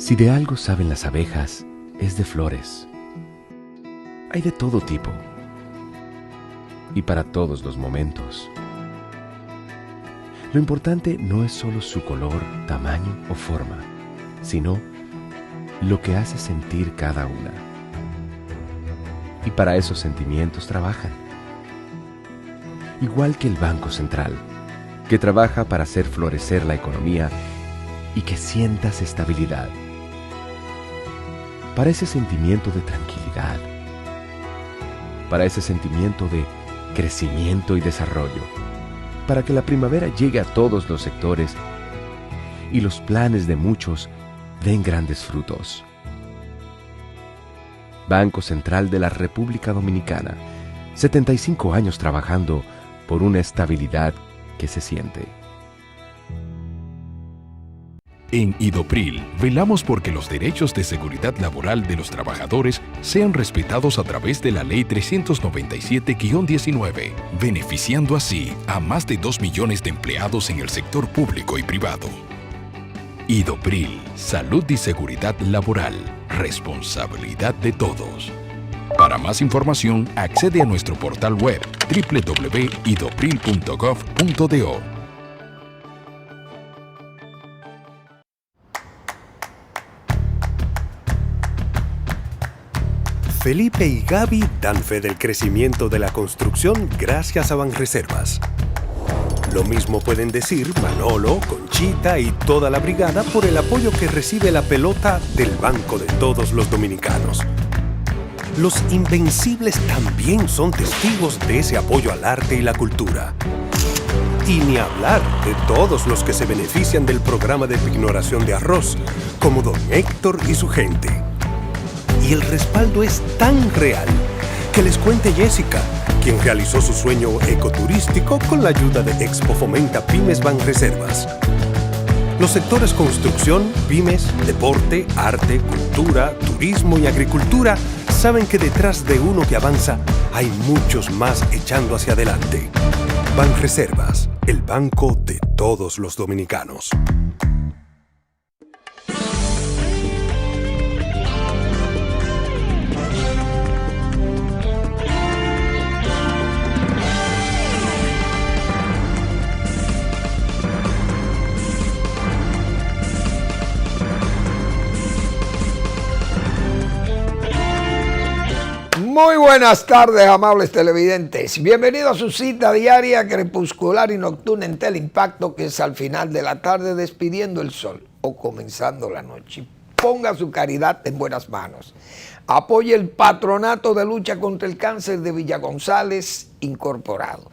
Si de algo saben las abejas, es de flores. Hay de todo tipo y para todos los momentos. Lo importante no es solo su color, tamaño o forma, sino lo que hace sentir cada una. Y para esos sentimientos trabajan. Igual que el Banco Central, que trabaja para hacer florecer la economía y que sientas estabilidad. Para ese sentimiento de tranquilidad. Para ese sentimiento de crecimiento y desarrollo. Para que la primavera llegue a todos los sectores y los planes de muchos den grandes frutos. Banco Central de la República Dominicana, 75 años trabajando por una estabilidad que se siente. En Idopril, velamos porque los derechos de seguridad laboral de los trabajadores sean respetados a través de la Ley 397-19, beneficiando así a más de 2 millones de empleados en el sector público y privado. Idopril, salud y seguridad laboral, responsabilidad de todos. Para más información, accede a nuestro portal web www.idopril.gov.do. Felipe y Gaby dan fe del crecimiento de la construcción gracias a Banreservas. Lo mismo pueden decir Manolo, Conchita y toda la brigada por el apoyo que recibe la pelota del Banco de Todos los Dominicanos. Los Invencibles también son testigos de ese apoyo al arte y la cultura. Y ni hablar de todos los que se benefician del programa de pignoración de arroz, como don Héctor y su gente. Y el respaldo es tan real que les cuente Jessica, quien realizó su sueño ecoturístico con la ayuda de Expo Fomenta Pymes Banreservas. Los sectores construcción, pymes, deporte, arte, cultura, turismo y agricultura saben que detrás de uno que avanza hay muchos más echando hacia adelante. Banreservas, el banco de todos los dominicanos. Muy buenas tardes, amables televidentes. Bienvenidos a su cita diaria crepuscular y nocturna en Teleimpacto, que es al final de la tarde despidiendo el sol o comenzando la noche. Ponga su caridad en buenas manos. Apoye el Patronato de Lucha contra el Cáncer de Villa González Incorporado.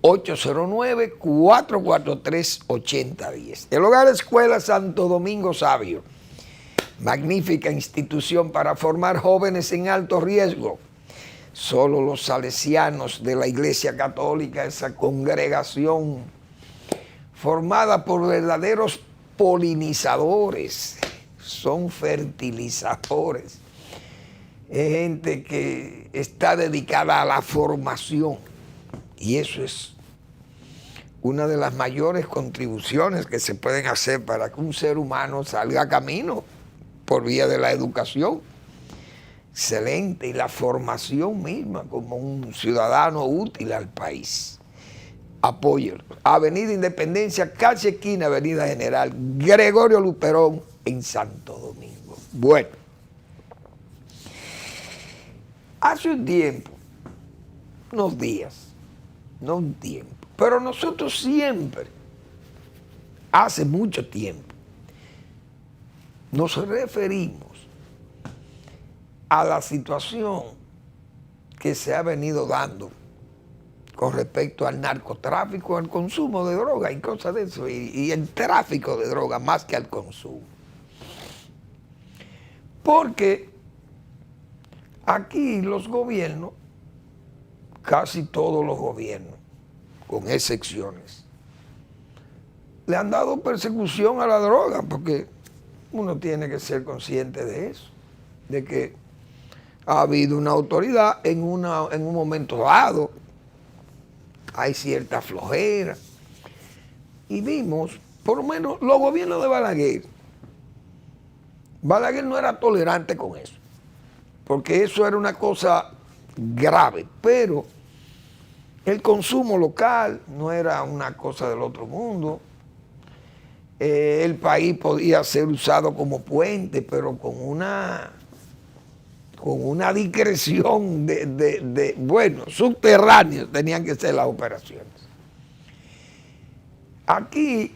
809-443-8010. El Hogar Escuela Santo Domingo Sabio. Magnífica institución para formar jóvenes en alto riesgo. Solo los salesianos de la Iglesia Católica, esa congregación formada por verdaderos polinizadores, son fertilizadores. Es gente que está dedicada a la formación y eso es una de las mayores contribuciones que se pueden hacer para que un ser humano salga a camino por vía de la educación. Excelente, y la formación misma como un ciudadano útil al país. Apóyelo. Avenida Independencia, casi esquina Avenida General Gregorio Luperón en Santo Domingo. Bueno, hace un tiempo, unos días, no un tiempo, pero nosotros siempre, hace mucho tiempo, nos referimos a la situación que se ha venido dando con respecto al narcotráfico, al consumo de droga y cosas de eso, y el tráfico de droga más que al consumo. Porque aquí los gobiernos, casi todos los gobiernos, con excepciones, le han dado persecución a la droga, porque uno tiene que ser consciente de eso, de que ha habido una autoridad en un momento dado, hay cierta flojera, y vimos, por lo menos los gobiernos de Balaguer, Balaguer no era tolerante con eso, porque eso era una cosa grave, pero el consumo local no era una cosa del otro mundo. El país podía ser usado como puente, pero con una discreción bueno, subterráneos tenían que ser las operaciones. Aquí,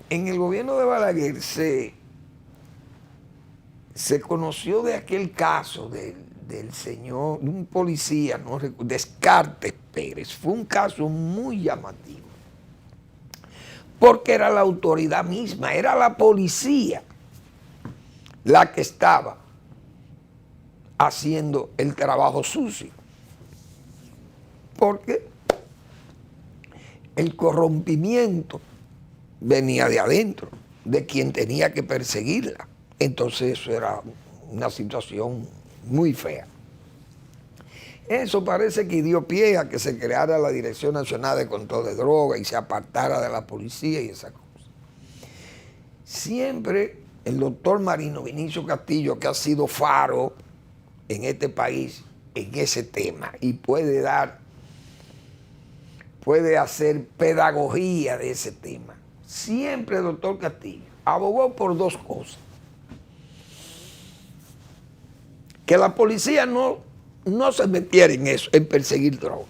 en el gobierno de Balaguer, se conoció de aquel caso del señor, de un policía, no recuerdo, Descartes Pérez. Fue un caso muy llamativo, porque era la autoridad misma, era la policía la que estaba haciendo el trabajo sucio, porque el corrompimiento venía de adentro, de quien tenía que perseguirla. Entonces eso era una situación muy fea. Eso parece que dio pie a que se creara la Dirección Nacional de Control de Drogas y se apartara de la policía y esas cosas. Siempre el doctor Marino Vinicio Castillo, que ha sido faro en este país en ese tema y puede hacer pedagogía de ese tema. Siempre el doctor Castillo abogó por dos cosas: que la policía no se metiera en eso, en perseguir droga,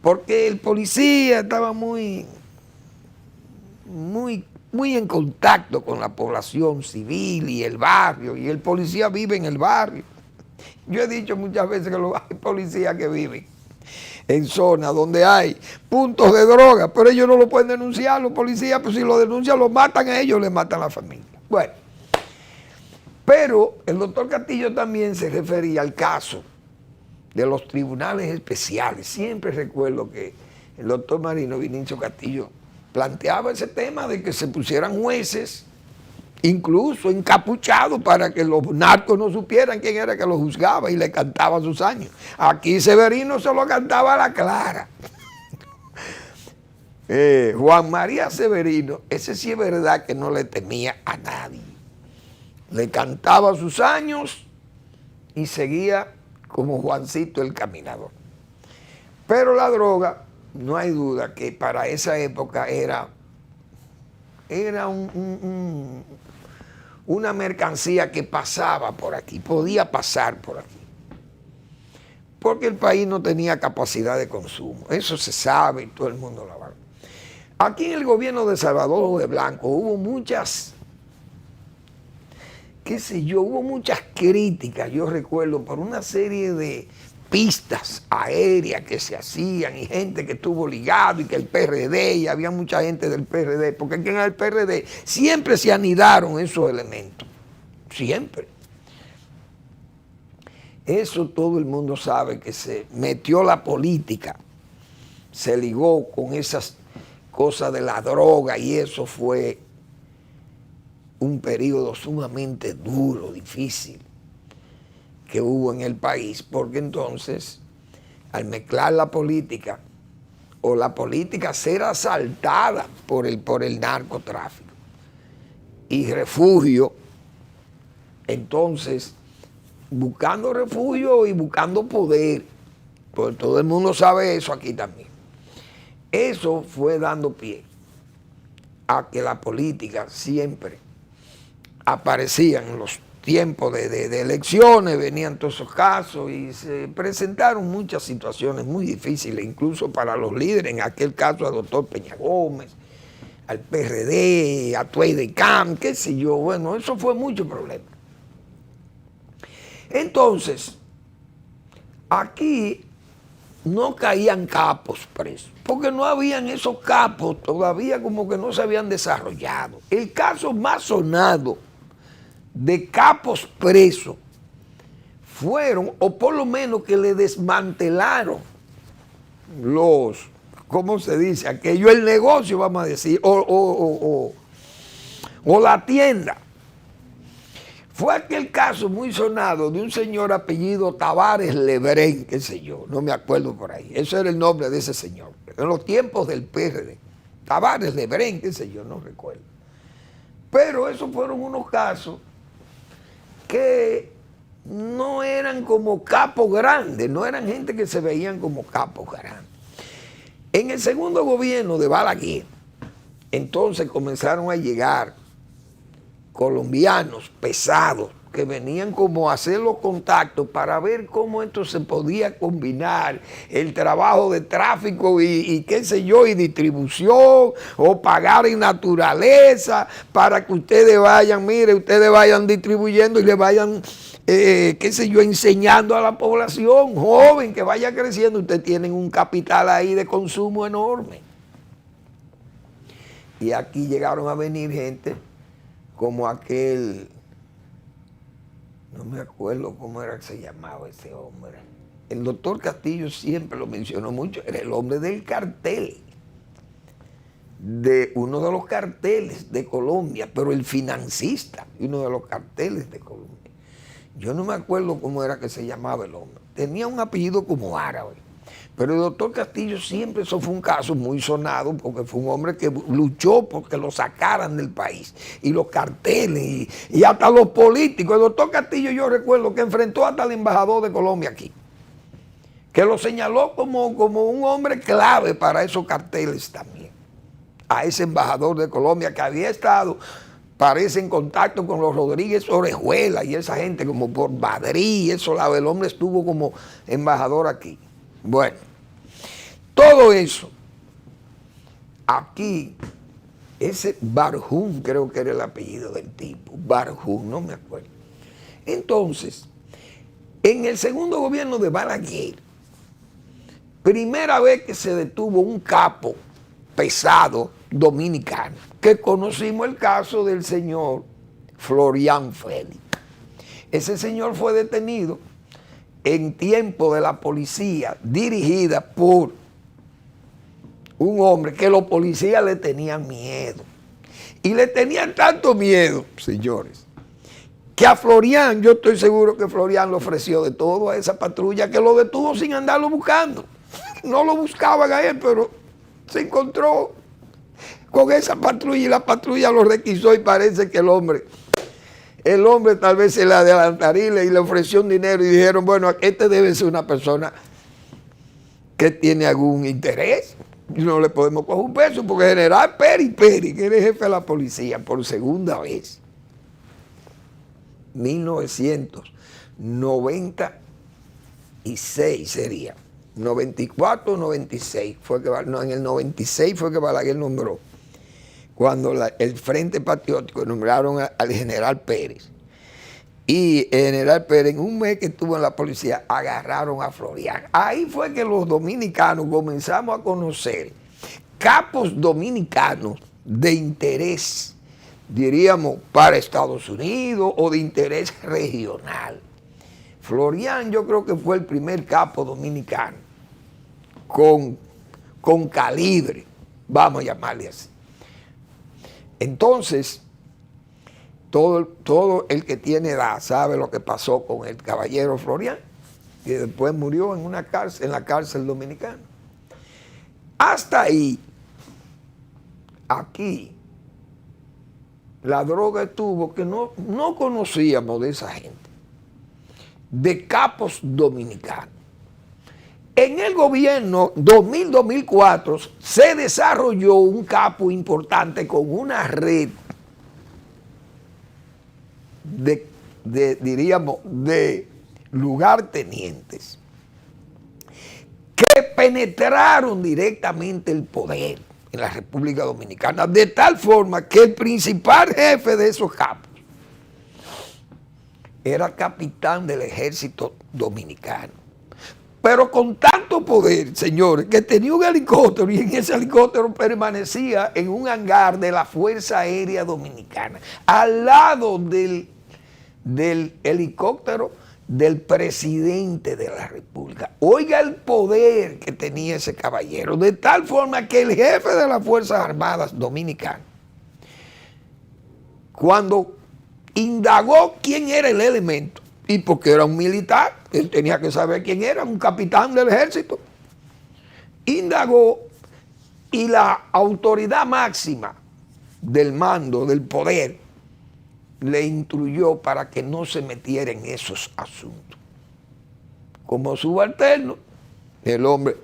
porque el policía estaba muy en contacto con la población civil y el barrio, y el policía vive en el barrio. Yo he dicho muchas veces que hay policías que viven en zonas donde hay puntos de droga, pero ellos no lo pueden denunciar, los policías, pues si lo denuncian, lo matan a ellos, le matan a la familia. Bueno, pero el doctor Castillo también se refería al caso de los tribunales especiales. Siempre recuerdo que el doctor Marino Vinicio Castillo planteaba ese tema de que se pusieran jueces, incluso encapuchados, para que los narcos no supieran quién era que los juzgaba y le cantaba sus años. Aquí Severino se lo cantaba a la clara. Juan María Severino, ese sí es verdad que no le temía a nadie. Le cantaba sus años y seguía como Juancito el Caminador. Pero la droga, no hay duda que para esa época era una mercancía que pasaba por aquí, podía pasar por aquí, porque el país no tenía capacidad de consumo. Eso se sabe y todo el mundo lo sabe. Aquí en el gobierno de Salvador de Blanco hubo muchas, hubo muchas críticas, yo recuerdo, por una serie de pistas aéreas que se hacían y gente que estuvo ligado y que el PRD, y había mucha gente del PRD, porque aquí en el PRD siempre se anidaron esos elementos, siempre. Eso todo el mundo sabe, que se metió la política, se ligó con esas cosas de la droga, y eso fue un periodo sumamente duro, difícil, que hubo en el país, porque entonces, al mezclar la política, o la política ser asaltada por el narcotráfico, y refugio, entonces, buscando refugio y buscando poder, porque todo el mundo sabe eso aquí también, eso fue dando pie a que la política siempre aparecía en los tiempos de elecciones, venían todos esos casos y se presentaron muchas situaciones muy difíciles, incluso para los líderes, en aquel caso al doctor Peña Gómez, al PRD, a Tweede Camp, qué sé yo. Bueno, eso fue mucho problema. Entonces, aquí no caían capos presos, porque no habían esos capos, todavía como que no se habían desarrollado. El caso más sonado de capos presos fueron, o por lo menos que le desmantelaron los, ¿cómo se dice? Aquello, el negocio, vamos a decir, o la tienda. Fue aquel caso muy sonado de un señor apellido Tavares Lebrén, qué sé yo, no me acuerdo por ahí. Ese era el nombre de ese señor, en los tiempos del PRD. Tavares Lebrén, qué sé yo, no recuerdo. Pero esos fueron unos casos que no eran como capos grandes, no eran gente que se veían como capos grandes. En el segundo gobierno de Balaguer, entonces comenzaron a llegar colombianos pesados que venían como a hacer los contactos para ver cómo esto se podía combinar, el trabajo de tráfico y qué sé yo, y distribución, o pagar en naturaleza, para que ustedes vayan, mire, ustedes vayan distribuyendo y le vayan, qué sé yo, enseñando a la población joven que vaya creciendo. Ustedes tienen un capital ahí de consumo enorme. Y aquí llegaron a venir gente como aquel, no me acuerdo cómo era que se llamaba ese hombre. El doctor Castillo siempre lo mencionó mucho, era el hombre del cartel, de uno de los carteles de Colombia, pero el financista, uno de los carteles de Colombia. Yo no me acuerdo cómo era que se llamaba el hombre. Tenía un apellido como árabe. Pero el doctor Castillo siempre, eso fue un caso muy sonado, porque fue un hombre que luchó porque lo sacaran del país. Y los carteles, y hasta los políticos. El doctor Castillo, yo recuerdo que enfrentó hasta al embajador de Colombia aquí, que lo señaló como un hombre clave para esos carteles también. A ese embajador de Colombia que había estado, parece, en contacto con los Rodríguez Orejuela y esa gente, como por Madrid, eso, el hombre estuvo como embajador aquí. Bueno, todo eso, aquí, ese Barjún, creo que era el apellido del tipo, Barjún, no me acuerdo. Entonces, en el segundo gobierno de Balaguer, primera vez que se detuvo un capo pesado dominicano, que conocimos el caso del señor Florian Félix. Ese señor fue detenido en tiempo de la policía, dirigida por un hombre que los policías le tenían miedo. Y le tenían tanto miedo, señores, que a Florian, yo estoy seguro que Florian le ofreció de todo a esa patrulla, que lo detuvo sin andarlo buscando. No lo buscaban a él, pero se encontró con esa patrulla y la patrulla lo requisó, y parece que el hombre tal vez se le adelantaría y le ofreció un dinero, y dijeron, bueno, este debe ser una persona que tiene algún interés, y no le podemos coger un peso, porque el general Peri, que era el jefe de la policía, por segunda vez, 1996 sería, 94 o 96, en el 96 fue que Balaguer nombró, cuando el Frente Patriótico nombraron al general Pérez. Y el general Pérez, en un mes que estuvo en la policía, agarraron a Florian. Ahí fue que los dominicanos comenzamos a conocer capos dominicanos de interés, diríamos, para Estados Unidos o de interés regional. Florian, yo creo que fue el primer capo dominicano con calibre, vamos a llamarle así. Entonces, todo el que tiene edad sabe lo que pasó con el caballero Florian, que después murió en la cárcel dominicana. Hasta ahí, aquí, la droga estuvo que no conocíamos de esa gente, de capos dominicanos. En el gobierno 2000-2004 se desarrolló un capo importante con una red diríamos, de lugartenientes que penetraron directamente el poder en la República Dominicana, de tal forma que el principal jefe de esos capos era capitán del ejército dominicano. Pero con tanto poder, señores, que tenía un helicóptero, y en ese helicóptero permanecía en un hangar de la Fuerza Aérea Dominicana, al lado del helicóptero del presidente de la República. Oiga el poder que tenía ese caballero, de tal forma que el jefe de las Fuerzas Armadas Dominicanas, cuando indagó quién era el elemento, y porque era un militar, él tenía que saber quién era, un capitán del ejército, indagó, y la autoridad máxima del mando, del poder, le instruyó para que no se metiera en esos asuntos. Como subalterno, el hombre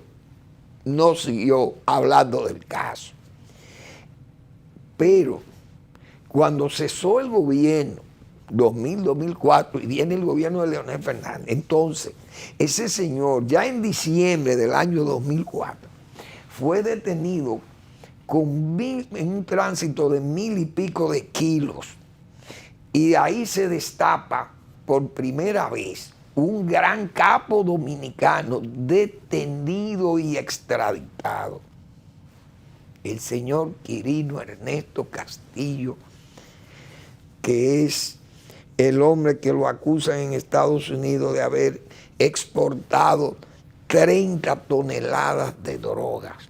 no siguió hablando del caso. Pero cuando cesó el gobierno, 2000-2004, y viene el gobierno de Leonel Fernández, entonces ese señor, ya en diciembre del año 2004, fue detenido en un tránsito de 1000 y pico de kilos. Y ahí se destapa por primera vez un gran capo dominicano detenido y extraditado. El señor Quirino Ernesto Castillo, que es el hombre que lo acusan en Estados Unidos de haber exportado 30 toneladas de drogas.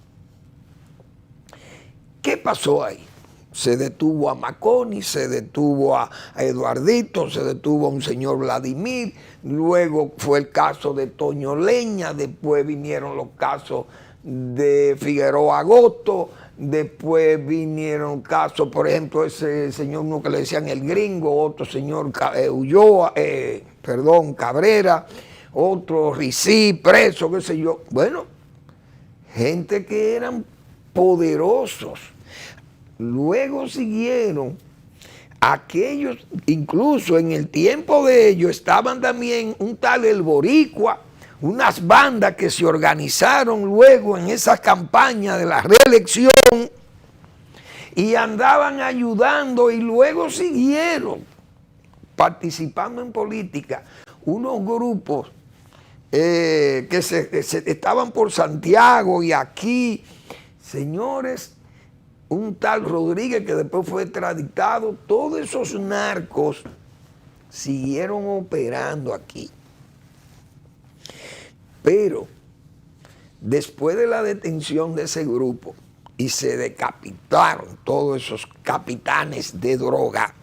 ¿Qué pasó ahí? Se detuvo a Maconi, se detuvo a Eduardito, se detuvo a un señor Vladimir, luego fue el caso de Toño Leña, después vinieron los casos de Figueroa Agosto, después vinieron casos, por ejemplo, ese señor uno que le decían el gringo, otro señor Cabrera, otro Ricí, preso, qué sé yo. Bueno, gente que eran poderosos. Luego siguieron aquellos, incluso en el tiempo de ellos estaban también un tal El Boricua, unas bandas que se organizaron luego en esa campaña de la reelección y andaban ayudando y luego siguieron participando en política unos grupos que estaban por Santiago y aquí, señores, un tal Rodríguez que después fue extraditado, todos esos narcos siguieron operando aquí. Pero después de la detención de ese grupo y se decapitaron todos esos capitanes de droga,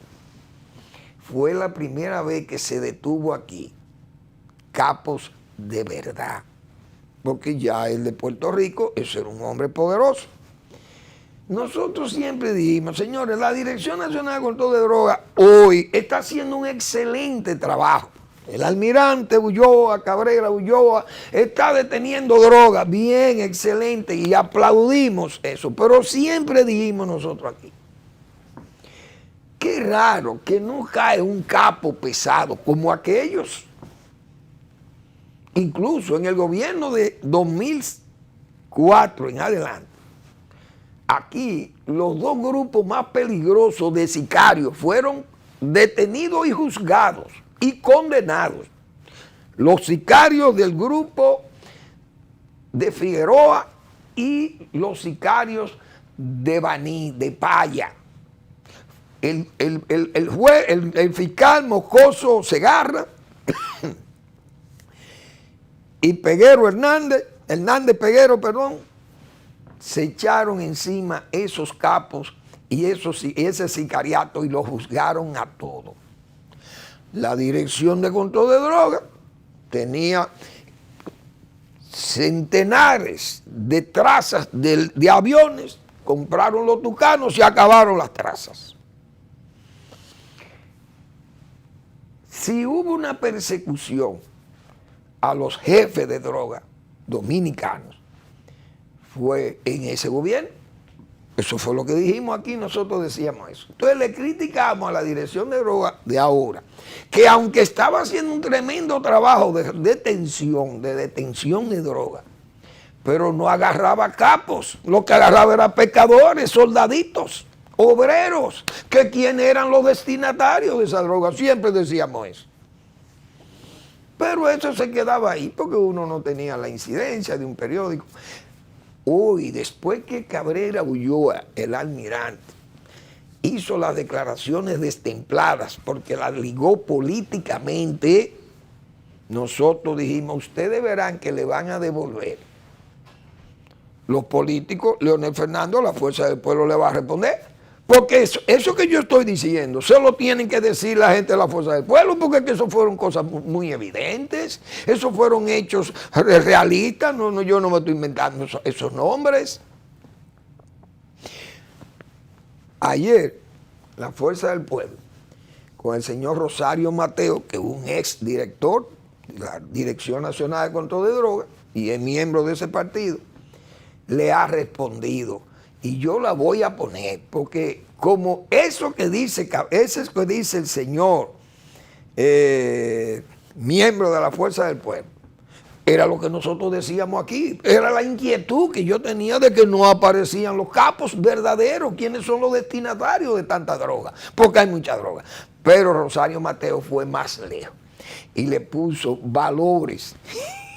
fue la primera vez que se detuvo aquí capos de verdad, porque ya el de Puerto Rico, ese era un hombre poderoso. Nosotros siempre dijimos, señores, la Dirección Nacional de Control de Drogas hoy está haciendo un excelente trabajo. El almirante Ulloa, Cabrera Ulloa, está deteniendo drogas, bien, excelente, y aplaudimos eso. Pero siempre dijimos nosotros aquí, qué raro que no cae un capo pesado como aquellos. Incluso en el gobierno de 2004 en adelante, aquí los dos grupos más peligrosos de sicarios fueron detenidos y juzgados y condenados. Los sicarios del grupo de Figueroa y los sicarios de Baní, de Paya. El fiscal Moscoso Segarra y Hernández Peguero, se echaron encima esos capos y ese sicariato y los juzgaron a todos. La Dirección de Control de Drogas tenía centenares de trazas de aviones, compraron los tucanos y acabaron las trazas. Si hubo una persecución a los jefes de droga dominicanos, fue en ese gobierno. Eso fue lo que dijimos aquí, nosotros decíamos eso. Entonces le criticamos a la Dirección de Droga de ahora, que aunque estaba haciendo un tremendo trabajo de detención de droga, pero no agarraba capos, lo que agarraba eran pescadores, soldaditos, obreros, que quienes eran los destinatarios de esa droga, siempre decíamos eso. Pero eso se quedaba ahí porque uno no tenía la incidencia de un periódico. Hoy, después que Cabrera Ulloa, el almirante, hizo las declaraciones destempladas porque las ligó políticamente, nosotros dijimos, ustedes verán que le van a devolver. Los políticos, Leonel Fernández, la Fuerza del Pueblo le va a responder. Porque eso que yo estoy diciendo, se lo tienen que decir la gente de la Fuerza del Pueblo, porque eso fueron cosas muy evidentes, esos fueron hechos realistas, yo no me estoy inventando esos nombres. Ayer, la Fuerza del Pueblo con el señor Rosario Mateo, que es un ex director de la Dirección Nacional de Control de Drogas y es miembro de ese partido, le ha respondido. Y yo la voy a poner, porque como eso que dice el señor miembro de la Fuerza del Pueblo, era lo que nosotros decíamos aquí, era la inquietud que yo tenía de que no aparecían los capos verdaderos, quiénes son los destinatarios de tanta droga, porque hay mucha droga. Pero Rosario Mateo fue más lejos y le puso valores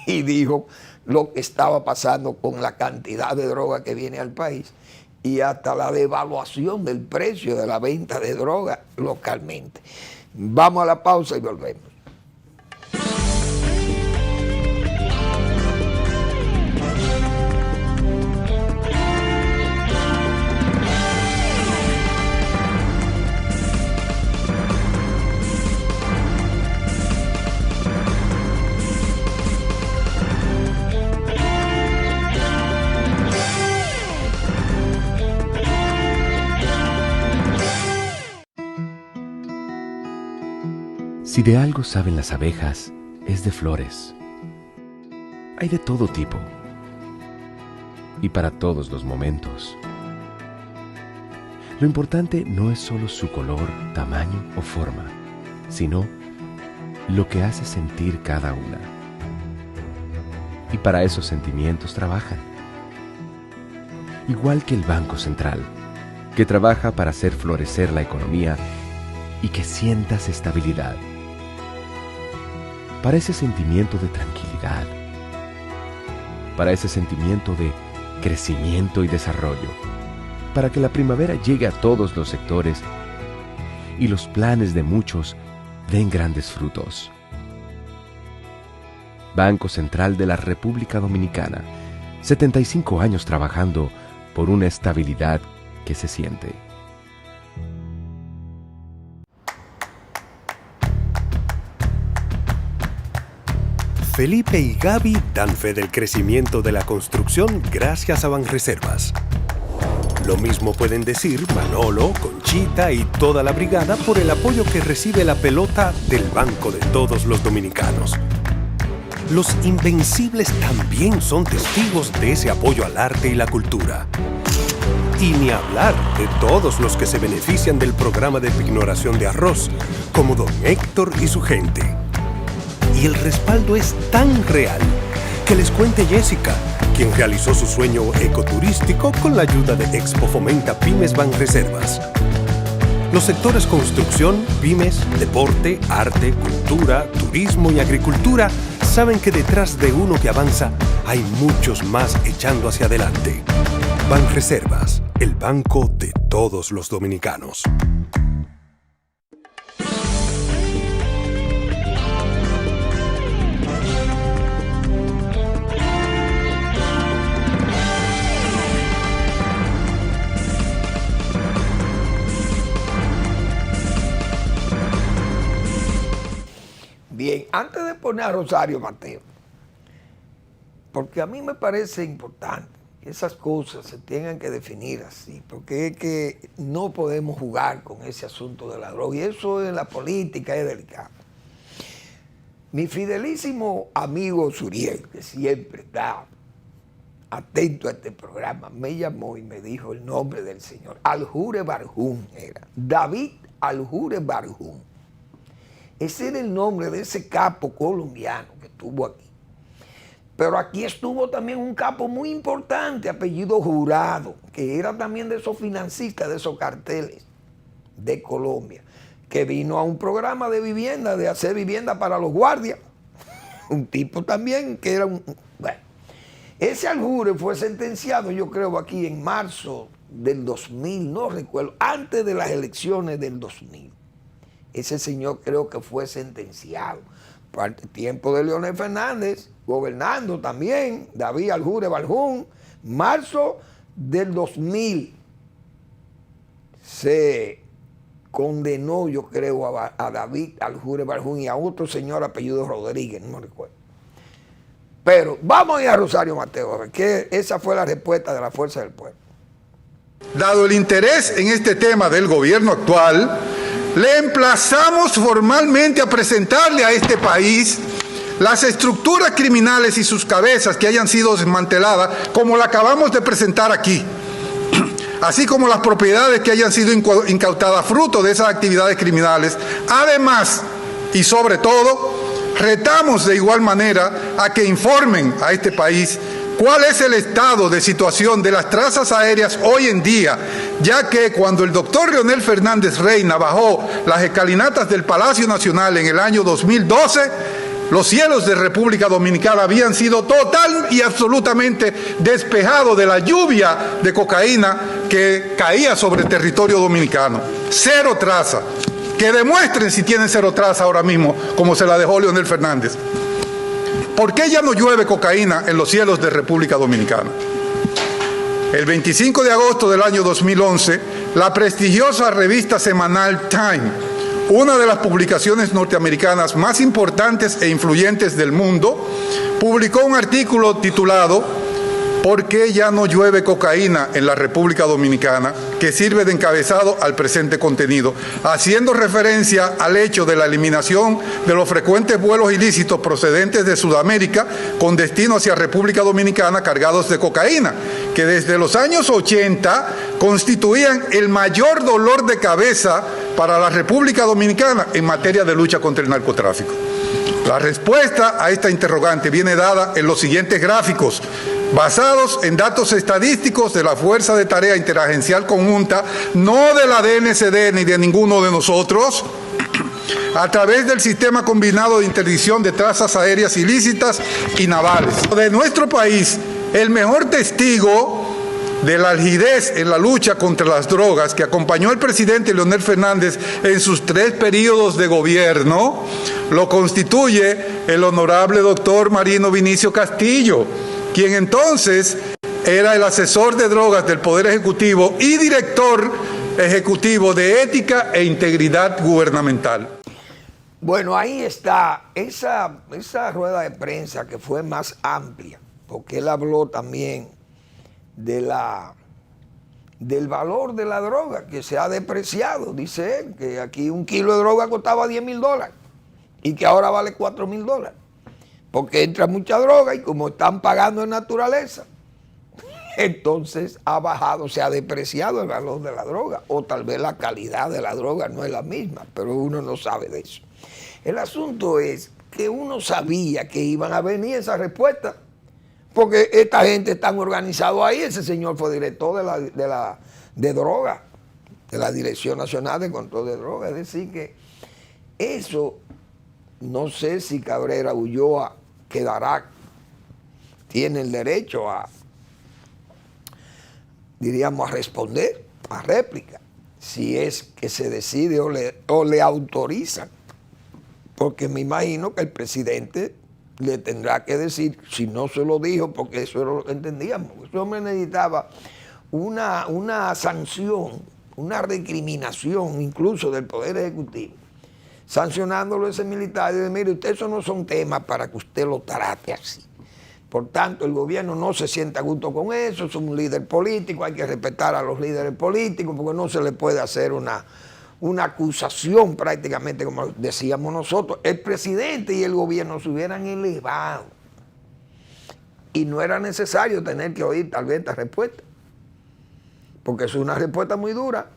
y dijo lo que estaba pasando con la cantidad de droga que viene al país y hasta la devaluación del precio de la venta de droga localmente. Vamos a la pausa y volvemos. Si de algo saben las abejas, es de flores. Hay de todo tipo y para todos los momentos. Lo importante no es solo su color, tamaño o forma, sino lo que hace sentir cada una. Y para esos sentimientos trabajan. Igual que el Banco Central, que trabaja para hacer florecer la economía y que sientas estabilidad. Para ese sentimiento de tranquilidad, para ese sentimiento de crecimiento y desarrollo, para que la primavera llegue a todos los sectores y los planes de muchos den grandes frutos. Banco Central de la República Dominicana, 75 años trabajando por una estabilidad que se siente. Felipe y Gaby dan fe del crecimiento de la construcción gracias a Banreservas. Lo mismo pueden decir Manolo, Conchita y toda la brigada por el apoyo que recibe la pelota del banco de todos los dominicanos. Los Invencibles también son testigos de ese apoyo al arte y la cultura. Y ni hablar de todos los que se benefician del programa de pignoración de arroz, como don Héctor y su gente. Y el respaldo es tan real que les cuente Jessica, quien realizó su sueño ecoturístico con la ayuda de Expo Fomenta Pymes Banreservas. Los sectores construcción, pymes, deporte, arte, cultura, turismo y agricultura saben que detrás de uno que avanza hay muchos más echando hacia adelante. Banreservas, el banco de todos los dominicanos. Bien, antes de poner a Rosario Mateo, porque a mí me parece importante que esas cosas se tengan que definir así, porque es que no podemos jugar con ese asunto de la droga, y eso en la política es delicado. Mi fidelísimo amigo Suriel, que siempre está atento a este programa, me llamó y me dijo el nombre del señor, Aljure Barjún era, David Aljure Barjún. Ese era el nombre de ese capo colombiano que estuvo aquí. Pero aquí estuvo también un capo muy importante, apellido Jurado, que era también de esos financistas, de esos carteles de Colombia, que vino a un programa de vivienda, de hacer vivienda para los guardias. Un tipo también que era un... Bueno, ese Aljure fue sentenciado, yo creo, aquí en marzo del 2000, no recuerdo, antes de las elecciones del 2000. Ese señor creo que fue sentenciado por el tiempo de Leonel Fernández, gobernando también, David Aljure Barjún, marzo del 2000. Se condenó, yo creo, a David Aljure Barjún y a otro señor apellido Rodríguez, no me recuerdo. Pero vamos a ir a Rosario Mateo, que esa fue la respuesta de la Fuerza del Pueblo. Dado el interés en este tema del gobierno actual, le emplazamos formalmente a presentarle a este país las estructuras criminales y sus cabezas que hayan sido desmanteladas, como la acabamos de presentar aquí, así como las propiedades que hayan sido incautadas fruto de esas actividades criminales. Además, y sobre todo, retamos de igual manera a que informen a este país cuál es el estado de situación de las trazas aéreas hoy en día, ya que cuando el doctor Leonel Fernández Reina bajó las escalinatas del Palacio Nacional en el año 2012, los cielos de República Dominicana habían sido total y absolutamente despejados de la lluvia de cocaína que caía sobre el territorio dominicano. Cero traza. Que demuestren si tienen cero traza ahora mismo, como se la dejó Leonel Fernández. ¿Por qué ya no llueve cocaína en los cielos de República Dominicana? El 25 de agosto del año 2011, la prestigiosa revista semanal Time, una de las publicaciones norteamericanas más importantes e influyentes del mundo, publicó un artículo titulado ¿Por qué ya no llueve cocaína en la República Dominicana?, que sirve de encabezado al presente contenido, haciendo referencia al hecho de la eliminación de los frecuentes vuelos ilícitos procedentes de Sudamérica con destino hacia República Dominicana cargados de cocaína, que desde los años 80 constituían el mayor dolor de cabeza para la República Dominicana en materia de lucha contra el narcotráfico. La respuesta a esta interrogante viene dada en los siguientes gráficos, basados en datos estadísticos de la Fuerza de Tarea Interagencial Conjunta, no de la DNCD ni de ninguno de nosotros, a través del Sistema Combinado de Interdicción de Trazas Aéreas Ilícitas y Navales. De nuestro país, el mejor testigo de la algidez en la lucha contra las drogas que acompañó al presidente Leonel Fernández en sus 3 periodos de gobierno, lo constituye el honorable doctor Marino Vinicio Castillo, quien entonces era el asesor de drogas del Poder Ejecutivo y director ejecutivo de Ética e Integridad Gubernamental. Bueno, ahí está esa rueda de prensa que fue más amplia, porque él habló también del valor de la droga, que se ha depreciado. Dice él que aquí un kilo de droga costaba $10,000 y que ahora vale $4,000, porque entra mucha droga y como están pagando en naturaleza, entonces ha bajado, se ha depreciado el valor de la droga, o tal vez la calidad de la droga no es la misma, pero uno no sabe de eso. El asunto es que uno sabía que iban a venir esas respuestas, porque esta gente está organizada ahí. Ese señor fue director de droga, de la Dirección Nacional de Control de Drogas. Es decir que eso, no sé si Cabrera Ulloa tiene el derecho a responder, a réplica, si es que se decide o le autorizan, porque me imagino que el presidente le tendrá que decir, si no se lo dijo, porque eso era lo que entendíamos. Ese hombre necesitaba una sanción, una recriminación incluso del Poder Ejecutivo, sancionándolo a ese militar y de, mire, usted, eso no son temas para que usted lo trate así. Por tanto, el gobierno no se sienta a gusto con eso, es un líder político, hay que respetar a los líderes políticos, porque no se le puede hacer una acusación prácticamente, como decíamos nosotros. El presidente y el gobierno se hubieran elevado y no era necesario tener que oír tal vez esta respuesta, porque es una respuesta muy dura.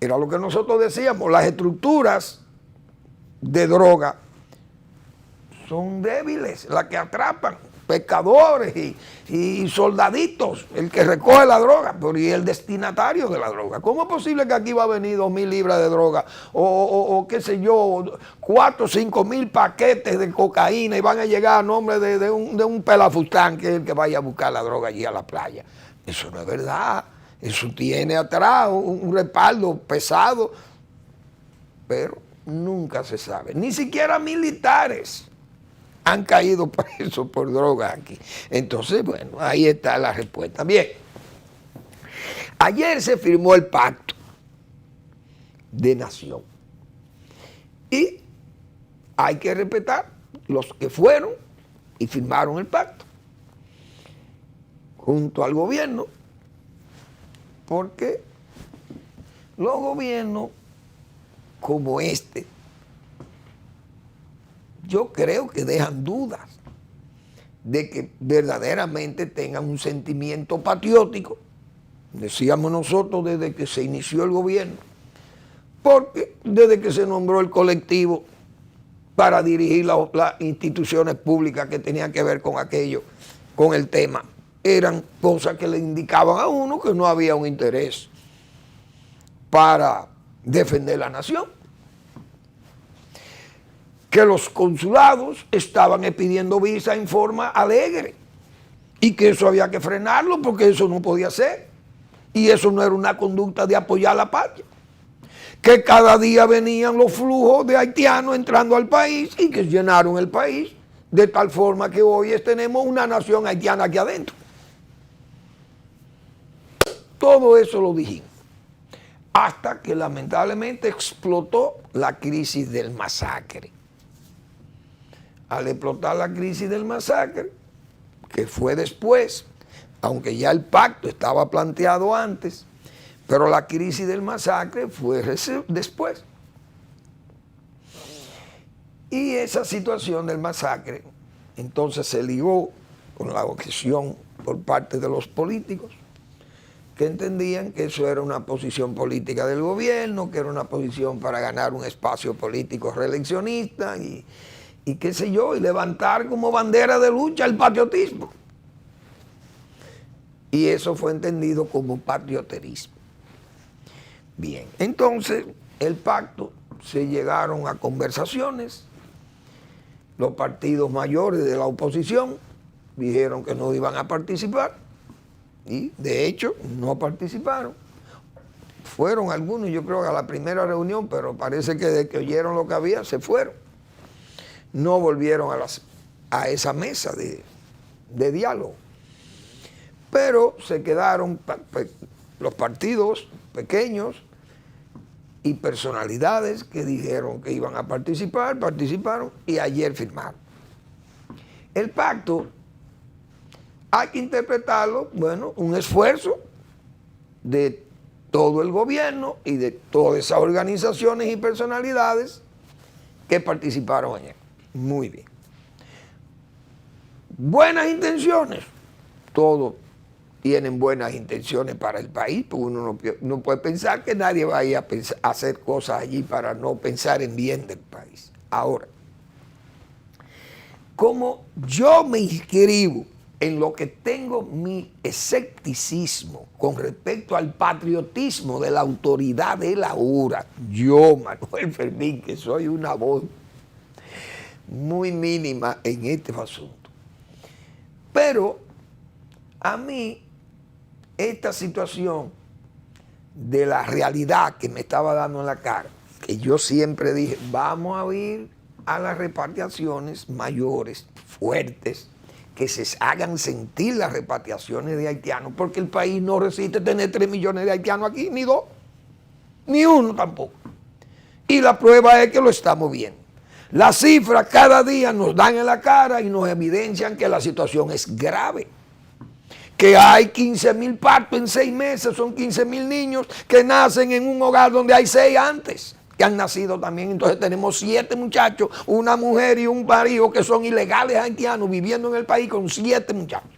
Era lo que nosotros decíamos, las estructuras de droga son débiles, las que atrapan pescadores y soldaditos, el que recoge la droga, pero y el destinatario de la droga. ¿Cómo es posible que aquí va a venir 2,000 libras de droga o qué sé yo, 4 o 5,000 paquetes de cocaína y van a llegar a nombre de un pelafustán que es el que vaya a buscar la droga allí a la playa? Eso no es verdad. Eso tiene atrás un respaldo pesado, pero nunca se sabe. Ni siquiera militares han caído presos por droga aquí. Entonces, bueno, ahí está la respuesta. Bien, ayer se firmó el pacto de nación y hay que respetar los que fueron y firmaron el pacto junto al gobierno, porque los gobiernos como este, yo creo que dejan dudas de que verdaderamente tengan un sentimiento patriótico, decíamos nosotros desde que se inició el gobierno, porque desde que se nombró el colectivo para dirigir las instituciones públicas que tenían que ver con aquello, con el tema, eran cosas que le indicaban a uno que no había un interés para defender la nación, que los consulados estaban pidiendo visa en forma alegre y que eso había que frenarlo porque eso no podía ser y eso no era una conducta de apoyar a la patria, que cada día venían los flujos de haitianos entrando al país y que llenaron el país de tal forma que hoy tenemos una nación haitiana aquí adentro. Todo eso lo dijimos hasta que lamentablemente explotó la crisis del masacre. Al explotar la crisis del masacre, que fue después, aunque ya el pacto estaba planteado antes, pero la crisis del masacre fue después. Y esa situación del masacre, entonces se ligó con la objeción por parte de los políticos, que entendían que eso era una posición política del gobierno, que era una posición para ganar un espacio político reeleccionista y qué sé yo, y levantar como bandera de lucha el patriotismo. Y eso fue entendido como patrioterismo. Bien, entonces el pacto, se llegaron a conversaciones, los partidos mayores de la oposición dijeron que no iban a participar y de hecho no participaron. Fueron algunos, yo creo, a la primera reunión, pero parece que desde que oyeron lo que había se fueron. No volvieron a esa mesa de diálogo. Pero se quedaron los partidos pequeños y personalidades que dijeron que iban a participar, participaron y ayer firmaron. El pacto hay que interpretarlo, bueno, un esfuerzo de todo el gobierno y de todas esas organizaciones y personalidades que participaron en él. Muy bien. Buenas intenciones. Todos tienen buenas intenciones para el país, porque uno no puede pensar que nadie vaya a hacer cosas allí para no pensar en bien del país. Ahora, como yo me inscribo en lo que tengo mi escepticismo con respecto al patriotismo de la autoridad de la URA, yo, Manuel Fermín, que soy una voz muy mínima en este asunto. Pero a mí esta situación de la realidad que me estaba dando en la cara, que yo siempre dije, vamos a ir a las repatriaciones mayores, fuertes, que se hagan sentir las repatriaciones de haitianos, porque el país no resiste tener 3 millones de haitianos aquí, ni 2, ni 1 tampoco. Y la prueba es que lo estamos viendo. Las cifras cada día nos dan en la cara y nos evidencian que la situación es grave. Que hay 15,000 partos en 6 meses, son 15,000 niños que nacen en un hogar donde hay 6 antes, que han nacido también. Entonces tenemos 7 muchachos, una mujer y un marido que son ilegales haitianos viviendo en el país con 7 muchachos.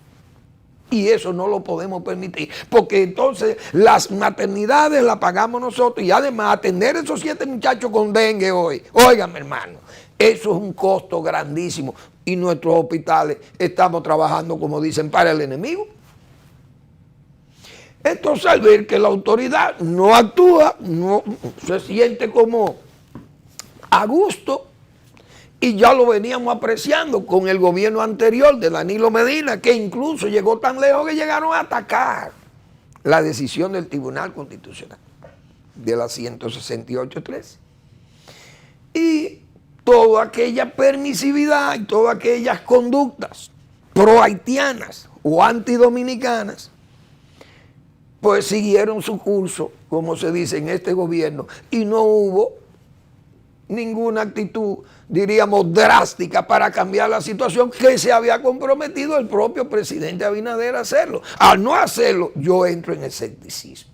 Y eso no lo podemos permitir, porque entonces las maternidades las pagamos nosotros y además atender a esos 7 muchachos con dengue hoy. Óigame, hermano, eso es un costo grandísimo y nuestros hospitales estamos trabajando, como dicen, para el enemigo. Entonces, al ver que la autoridad no actúa, no se siente como a gusto, y ya lo veníamos apreciando con el gobierno anterior de Danilo Medina, que incluso llegó tan lejos que llegaron a atacar la decisión del Tribunal Constitucional de la 168.13. Y toda aquella permisividad y todas aquellas conductas pro-haitianas o antidominicanas, pues siguieron su curso, como se dice en este gobierno, y no hubo ninguna actitud, diríamos, drástica para cambiar la situación que se había comprometido el propio presidente Abinader a hacerlo. Al no hacerlo, yo entro en escepticismo.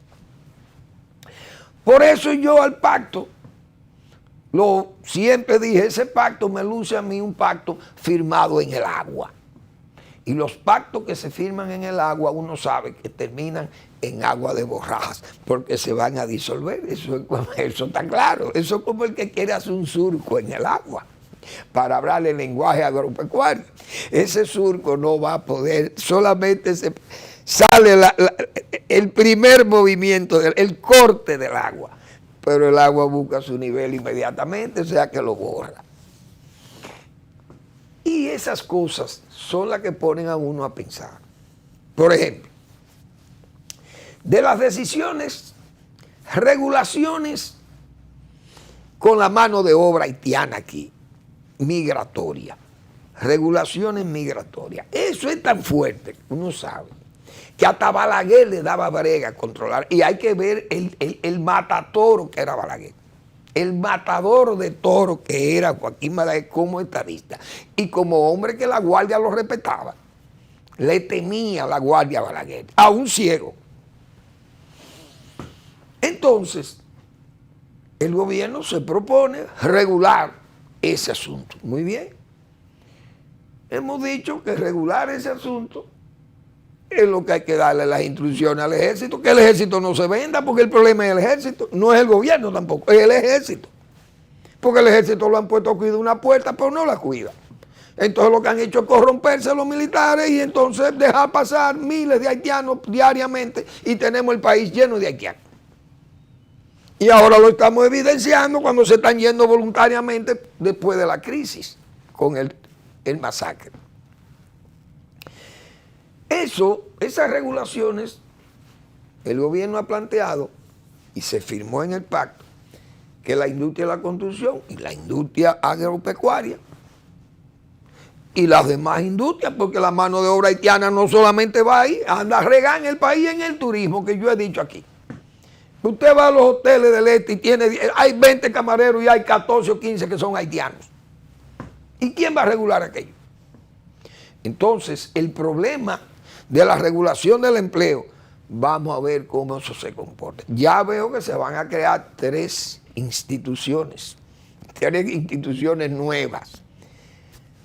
Por eso yo al pacto Siempre dije, ese pacto me luce a mí un pacto firmado en el agua. Y los pactos que se firman en el agua, uno sabe que terminan en agua de borrajas, porque se van a disolver. Eso está claro. Eso es como el que quiere hacer un surco en el agua, para hablar el lenguaje agropecuario. Ese surco no va a poder, solamente sale el primer movimiento, el corte del agua, pero el agua busca su nivel inmediatamente, o sea que lo borra. Y esas cosas son las que ponen a uno a pensar. Por ejemplo, de las decisiones, regulaciones con la mano de obra haitiana aquí, migratoria, regulaciones migratorias. Eso es tan fuerte, uno sabe, que hasta Balaguer le daba brega a controlar. Y hay que ver el matatoro que era Balaguer, el matador de toro que era Joaquín Balaguer como estadista. Y como hombre que la guardia lo respetaba, le temía la guardia a Balaguer, a un ciego. Entonces, el gobierno se propone regular ese asunto. Muy bien. Hemos dicho que regular ese asunto es lo que hay que darle las instrucciones al ejército, que el ejército no se venda, porque el problema es el ejército, no es el gobierno tampoco, es el ejército. Porque el ejército lo han puesto a cuidar una puerta, pero no la cuida. Entonces lo que han hecho es corromperse los militares y entonces dejar pasar miles de haitianos diariamente y tenemos el país lleno de haitianos. Y ahora lo estamos evidenciando cuando se están yendo voluntariamente después de la crisis con el masacre. Esas regulaciones, el gobierno ha planteado y se firmó en el pacto que la industria de la construcción y la industria agropecuaria y las demás industrias, porque la mano de obra haitiana no solamente va ahí, anda a regar en el país en el turismo, que yo he dicho aquí. Usted va a los hoteles del este y hay 20 camareros y hay 14 o 15 que son haitianos. ¿Y quién va a regular aquello? Entonces, el problema de la regulación del empleo, vamos a ver cómo eso se comporta. Ya veo que se van a crear 3 instituciones nuevas,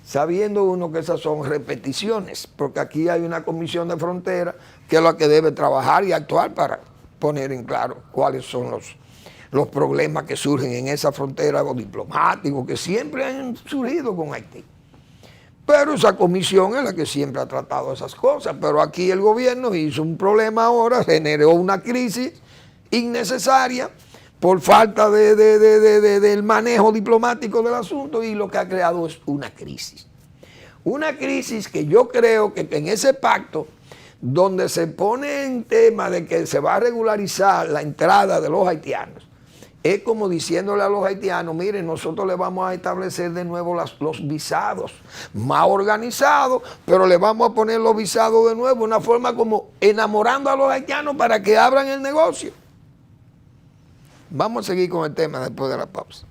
sabiendo uno que esas son repeticiones, porque aquí hay una comisión de frontera que es la que debe trabajar y actuar para poner en claro cuáles son los problemas que surgen en esa frontera diplomáticos que siempre han surgido con Haití. Pero esa comisión es la que siempre ha tratado esas cosas. Pero aquí el gobierno hizo un problema ahora, generó una crisis innecesaria por falta del manejo diplomático del asunto y lo que ha creado es una crisis. Una crisis que yo creo que en ese pacto, donde se pone en tema de que se va a regularizar la entrada de los haitianos, es como diciéndole a los haitianos, miren, nosotros le vamos a establecer de nuevo los visados, más organizados, pero le vamos a poner los visados de nuevo, una forma como enamorando a los haitianos para que abran el negocio. Vamos a seguir con el tema después de la pausa.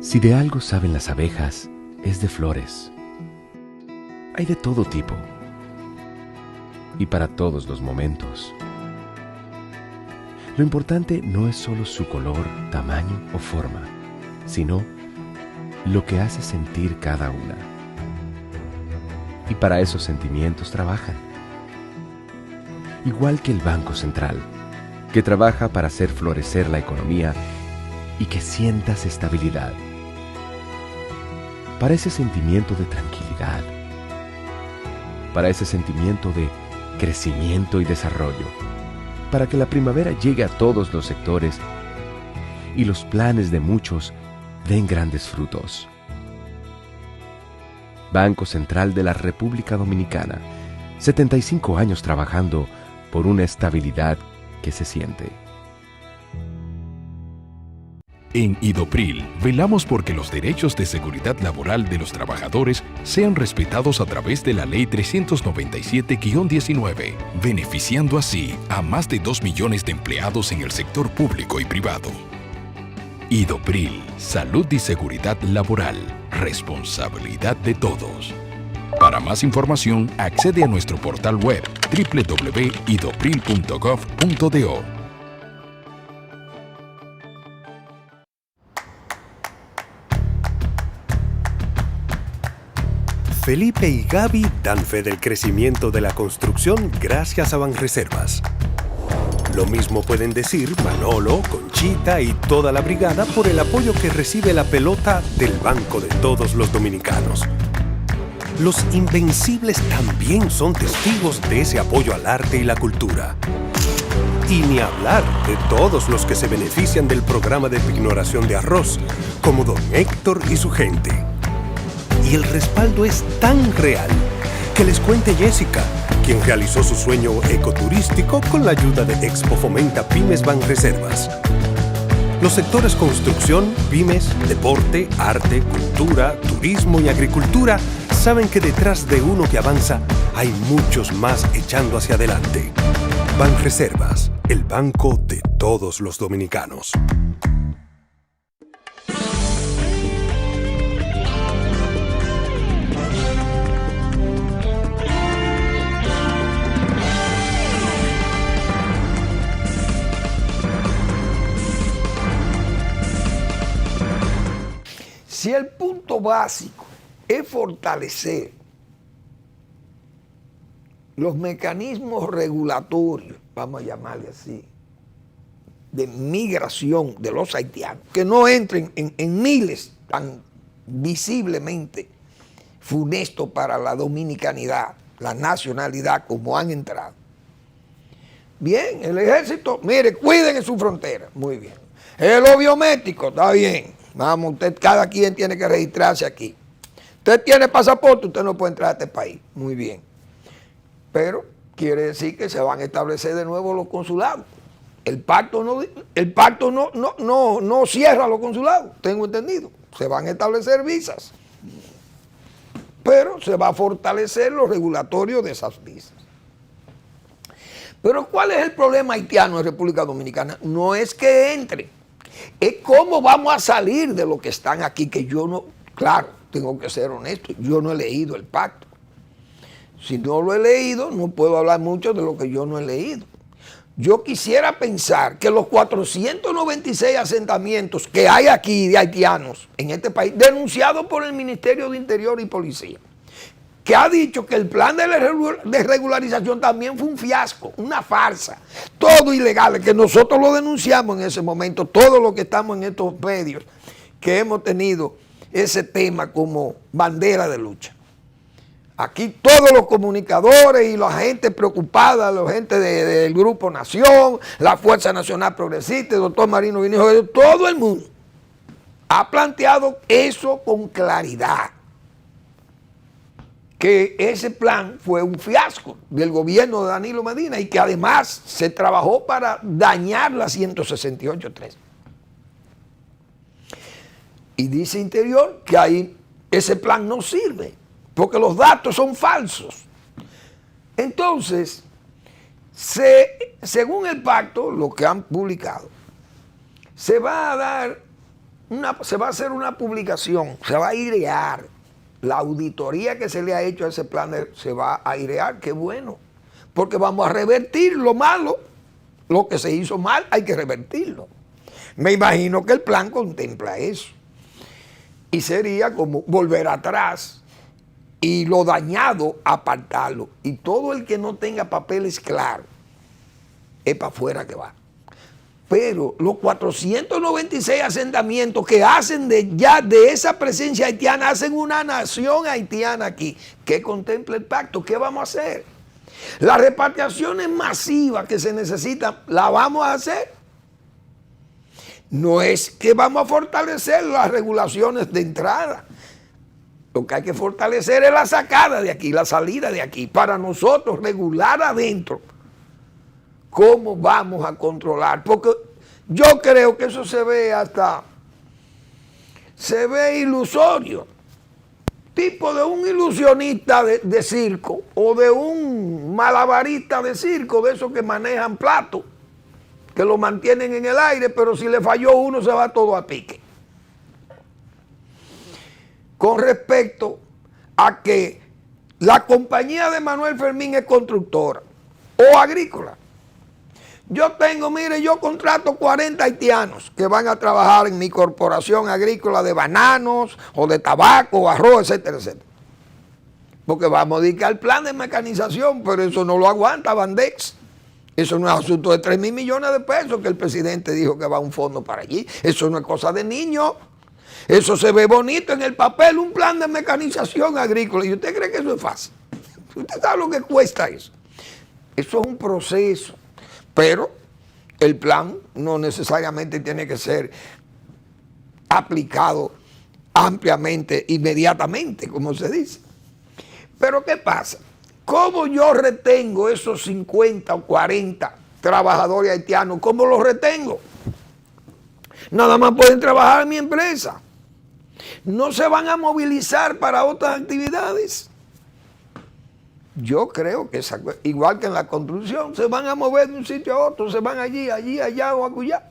Si de algo saben las abejas, es de flores. Hay de todo tipo y para todos los momentos. Lo importante no es solo su color, tamaño o forma, sino lo que hace sentir cada una. Y para esos sentimientos trabajan. Igual que el Banco Central, que trabaja para hacer florecer la economía y que sientas estabilidad. Para ese sentimiento de tranquilidad, para ese sentimiento de crecimiento y desarrollo, para que la primavera llegue a todos los sectores y los planes de muchos den grandes frutos. Banco Central de la República Dominicana, 75 años trabajando por una estabilidad que se siente. En Idopril, velamos porque los derechos de seguridad laboral de los trabajadores sean respetados a través de la Ley 397-19, beneficiando así a más de 2 millones de empleados en el sector público y privado. Idopril, salud y seguridad laboral, responsabilidad de todos. Para más información, accede a nuestro portal web www.idopril.gov.do. Felipe y Gaby dan fe del crecimiento de la construcción gracias a Banreservas. Lo mismo pueden decir Manolo, Conchita y toda la brigada por el apoyo que recibe la pelota del Banco de Todos los Dominicanos. Los Invencibles también son testigos de ese apoyo al arte y la cultura. Y ni hablar de todos los que se benefician del programa de pignoración de arroz, como don Héctor y su gente. Y el respaldo es tan real que les cuente Jessica, quien realizó su sueño ecoturístico con la ayuda de Expo Fomenta Pymes Banreservas. Los sectores construcción, pymes, deporte, arte, cultura, turismo y agricultura saben que detrás de uno que avanza hay muchos más echando hacia adelante. Banreservas, el banco de todos los dominicanos. Si el punto básico es fortalecer los mecanismos regulatorios, vamos a llamarle así, de migración de los haitianos, que no entren en miles tan visiblemente funestos para la dominicanidad, la nacionalidad como han entrado. Bien, el ejército, mire, cuiden en su frontera, muy bien. El biométrico, está bien. Vamos, usted, cada quien tiene que registrarse aquí. Usted tiene pasaporte, usted no puede entrar a este país. Muy bien. Pero quiere decir que se van a establecer de nuevo los consulados. El pacto no cierra los consulados, tengo entendido. Se van a establecer visas. Pero se va a fortalecer los regulatorios de esas visas. Pero ¿cuál es el problema haitiano en República Dominicana? No es que entre. Es cómo vamos a salir de lo que están aquí, que yo no, claro, tengo que ser honesto, yo no he leído el pacto. Si no lo he leído, no puedo hablar mucho de lo que yo no he leído. Yo quisiera pensar que los 496 asentamientos que hay aquí de haitianos en este país, denunciados por el Ministerio de Interior y Policía, que ha dicho que el plan de regularización también fue un fiasco, una farsa, todo ilegal, que nosotros lo denunciamos en ese momento, todos los que estamos en estos medios, que hemos tenido ese tema como bandera de lucha. Aquí todos los comunicadores y la gente preocupada, la gente del Grupo Nación, la Fuerza Nacional Progresista, el doctor Marino Vinijo, todo el mundo ha planteado eso con claridad. Que ese plan fue un fiasco del gobierno de Danilo Medina y que además se trabajó para dañar la 168.3. Y dice Interior que ahí ese plan no sirve, porque los datos son falsos. Entonces, según el pacto, lo que han publicado, se va a hacer una publicación, se va a airear. La auditoría que se le ha hecho a ese plan se va a airear, qué bueno, porque vamos a revertir lo malo, lo que se hizo mal hay que revertirlo. Me imagino que el plan contempla eso. Y sería como volver atrás y lo dañado apartarlo. Y todo el que no tenga papeles claros es para afuera que va. Pero los 496 asentamientos que hacen ya de esa presencia haitiana, hacen una nación haitiana aquí. ¿Qué contempla el pacto? ¿Qué vamos a hacer? Las repatriaciones masivas que se necesitan, ¿las vamos a hacer? No es que vamos a fortalecer las regulaciones de entrada. Lo que hay que fortalecer es la sacada de aquí, la salida de aquí, para nosotros regular adentro. ¿Cómo vamos a controlar? Porque yo creo que eso se ve hasta se ve ilusorio, tipo de un ilusionista de circo o de un malabarista de circo, de esos que manejan platos, que lo mantienen en el aire, pero si le falló uno se va todo a pique. Con respecto a que la compañía de Manuel Fermín es constructora o agrícola. Yo contrato 40 haitianos que van a trabajar en mi corporación agrícola de bananos o de tabaco, arroz, etcétera, etcétera. Porque vamos a dedicar el plan de mecanización, pero eso no lo aguanta Bandex. Eso no es asunto de 3.000 millones de pesos que el presidente dijo que va a un fondo para allí. Eso no es cosa de niños. Eso se ve bonito en el papel, un plan de mecanización agrícola. ¿Y usted cree que eso es fácil? ¿Usted sabe lo que cuesta eso? Eso es un proceso. Pero el plan no necesariamente tiene que ser aplicado ampliamente, inmediatamente, como se dice. Pero ¿qué pasa? ¿Cómo yo retengo esos 50 o 40 trabajadores haitianos? ¿Cómo los retengo? Nada más pueden trabajar en mi empresa. No se van a movilizar para otras actividades. Yo creo que igual que en la construcción, se van a mover de un sitio a otro, se van allí, allá o acullá,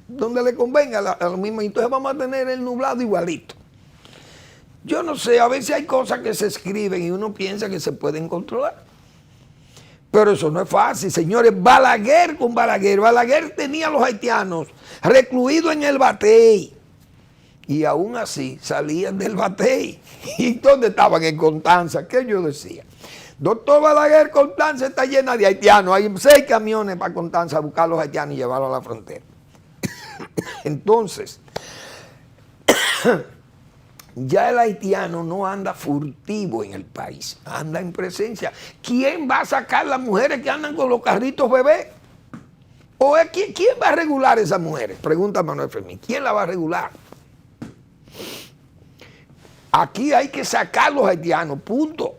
donde le convenga a lo mismo. Entonces vamos a tener el nublado igualito. Yo no sé, a veces hay cosas que se escriben y uno piensa que se pueden controlar. Pero eso no es fácil, señores. Balaguer con Balaguer. Balaguer tenía a los haitianos recluidos en el batey. Y aún así salían del batey. ¿Y dónde estaban? En Constanza. ¿Qué yo decía? Doctor Balaguer, Constanza está llena de haitianos. Hay 6 camiones para Constanza a buscar a los haitianos y llevarlos a la frontera. Entonces, ya el haitiano no anda furtivo en el país, anda en presencia. ¿Quién va a sacar las mujeres que andan con los carritos bebés? ¿O quién va a regular esas mujeres? Pregunta Manuel Fermín. ¿Quién la va a regular? Aquí hay que sacar los haitianos, punto.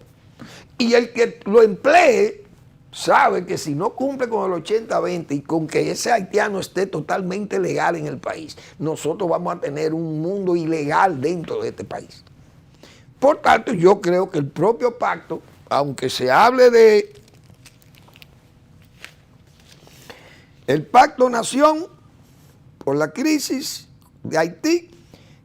Y el que lo emplee sabe que si no cumple con el 80-20 y con que ese haitiano esté totalmente legal en el país, nosotros vamos a tener un mundo ilegal dentro de este país. Por tanto, yo creo que el propio pacto, aunque se hable de el Pacto Nación por la crisis de Haití,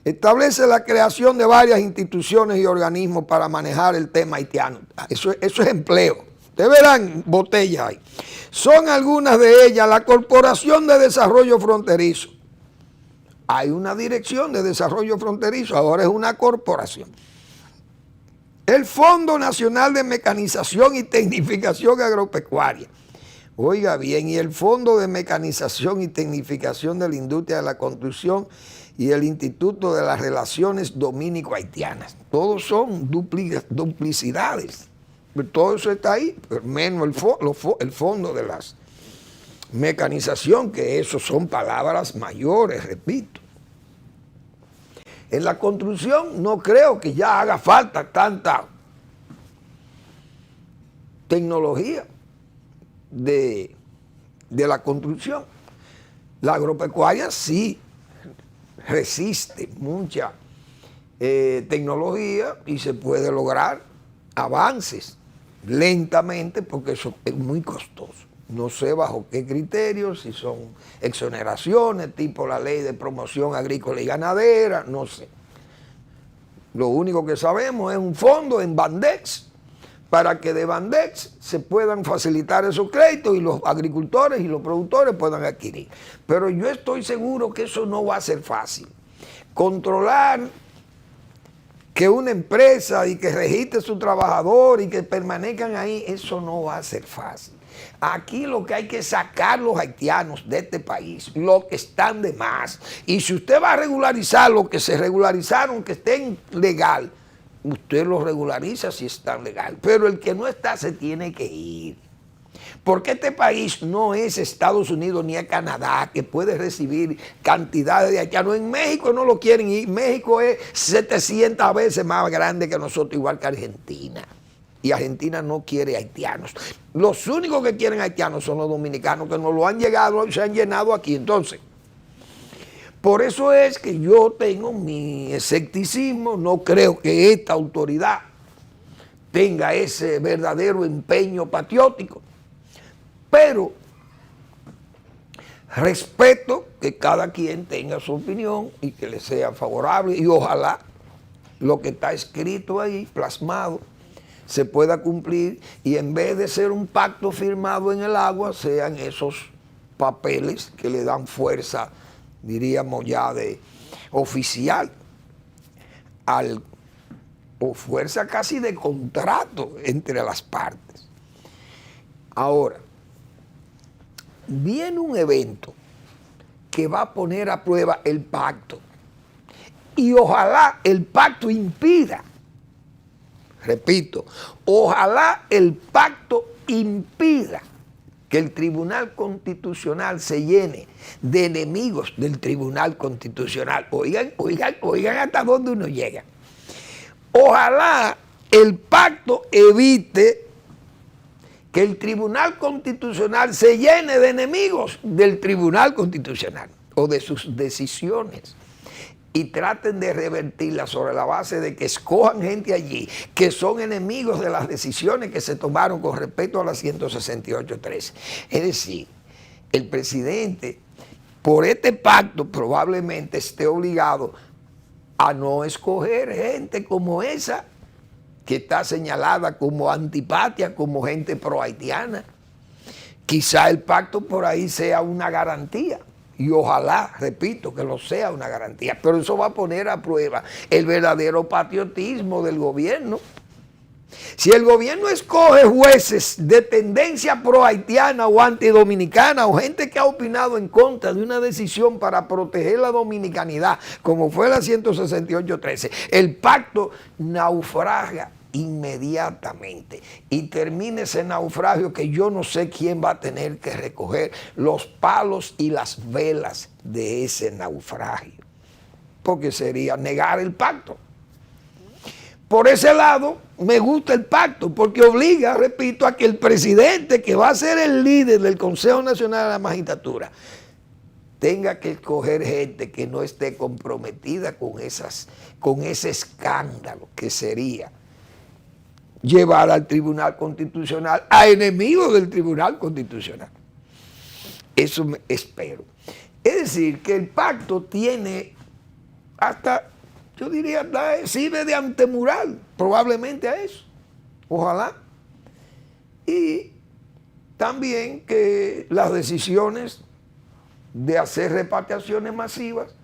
establece la creación de varias instituciones y organismos para manejar el tema haitiano. Eso es empleo. Ustedes verán botellas ahí. Son algunas de ellas la Corporación de Desarrollo Fronterizo. Hay una dirección de desarrollo fronterizo, ahora es una corporación. El Fondo Nacional de Mecanización y Tecnificación Agropecuaria. Oiga bien, y el Fondo de Mecanización y Tecnificación de la Industria de la Construcción y el Instituto de las Relaciones Dominico-Haitianas. Todos son duplicidades. Todo eso está ahí, menos el fondo de la mecanización, que eso son palabras mayores, repito. En la construcción no creo que ya haga falta tanta tecnología de la construcción. La agropecuaria sí resiste mucha tecnología y se puede lograr avances lentamente porque eso es muy costoso. No sé bajo qué criterios, si son exoneraciones, tipo la ley de promoción agrícola y ganadera, no sé. Lo único que sabemos es un fondo en Bandex para que de Bandex se puedan facilitar esos créditos y los agricultores y los productores puedan adquirir. Pero yo estoy seguro que eso no va a ser fácil. Controlar que una empresa y que registre su trabajador y que permanezcan ahí, eso no va a ser fácil. Aquí lo que hay que sacar los haitianos de este país, los que están de más. Y si usted va a regularizar los que se regularizaron, que estén legal, usted los regulariza si están legal. Pero el que no está se tiene que ir. Porque este país no es Estados Unidos ni es Canadá, que puede recibir cantidades de haitianos. En México no lo quieren ir. México es 700 veces más grande que nosotros, igual que Argentina. Y Argentina no quiere haitianos. Los únicos que quieren haitianos son los dominicanos, que nos lo han llegado y se han llenado aquí. Entonces, Por eso es que yo tengo mi escepticismo, no creo que esta autoridad tenga ese verdadero empeño patriótico, pero respeto que cada quien tenga su opinión y que le sea favorable, y ojalá lo que está escrito ahí, plasmado, se pueda cumplir, y en vez de ser un pacto firmado en el agua, sean esos papeles que le dan fuerza, diríamos ya de oficial, o fuerza casi de contrato entre las partes. Ahora, viene un evento que va a poner a prueba el pacto, y ojalá el pacto impida, repito, ojalá el pacto impida que el Tribunal Constitucional se llene de enemigos del Tribunal Constitucional. Oigan hasta dónde uno llega. Ojalá el pacto evite que el Tribunal Constitucional se llene de enemigos del Tribunal Constitucional o de sus decisiones, y traten de revertirlas sobre la base de que escojan gente allí que son enemigos de las decisiones que se tomaron con respecto a la 168.13. Es decir, el presidente, por este pacto, probablemente esté obligado a no escoger gente como esa, que está señalada como antipatía, como gente pro-haitiana. Quizá el pacto por ahí sea una garantía, y ojalá, repito, que lo sea una garantía, pero eso va a poner a prueba el verdadero patriotismo del gobierno. Si el gobierno escoge jueces de tendencia pro-haitiana o antidominicana, o gente que ha opinado en contra de una decisión para proteger la dominicanidad, como fue la 168.13, el pacto naufraga inmediatamente, y termina ese naufragio que yo no sé quién va a tener que recoger los palos y las velas de ese naufragio, porque sería negar el pacto. Por ese lado me gusta el pacto, porque obliga, repito, a que el presidente, que va a ser el líder del Consejo Nacional de la Magistratura, tenga que escoger gente que no esté comprometida con ese escándalo que sería llevar al Tribunal Constitucional a enemigos del Tribunal Constitucional. Eso me espero. Es decir, que el pacto tiene hasta, yo diría, hasta sirve de antemural probablemente a eso. Ojalá. Y también que las decisiones de hacer repatriaciones masivas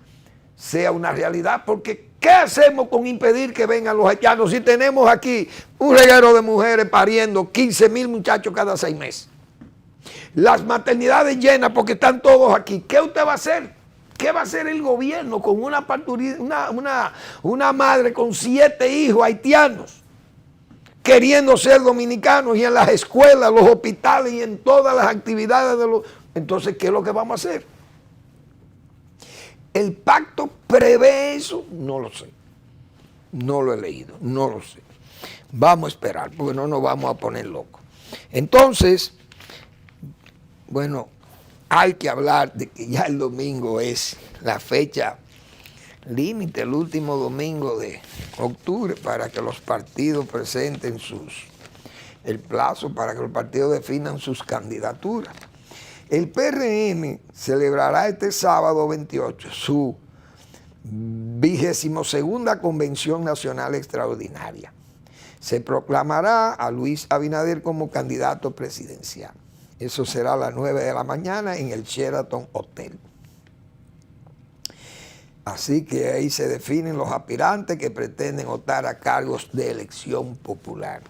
sea una realidad, porque ¿qué hacemos con impedir que vengan los haitianos si tenemos aquí un reguero de mujeres pariendo 15,000 muchachos cada 6 meses? Las maternidades llenas porque están todos aquí. ¿Qué usted va a hacer? ¿Qué va a hacer el gobierno con una madre con 7 hijos haitianos queriendo ser dominicanos, y en las escuelas, los hospitales y en todas las actividades de los... Entonces, ¿qué es lo que vamos a hacer? ¿El pacto prevé eso? No lo sé. No lo he leído, no lo sé. Vamos a esperar, porque no nos vamos a poner locos. Entonces, bueno, hay que hablar de que ya el domingo es la fecha límite, el último domingo de octubre, para que los partidos presenten el plazo para que los partidos definan sus candidaturas. El PRM celebrará este sábado 28 su 22ª Convención Nacional Extraordinaria. Se proclamará a Luis Abinader como candidato presidencial. Eso será a las 9 de la mañana en el Sheraton Hotel. Así que ahí se definen los aspirantes que pretenden optar a cargos de elección popular.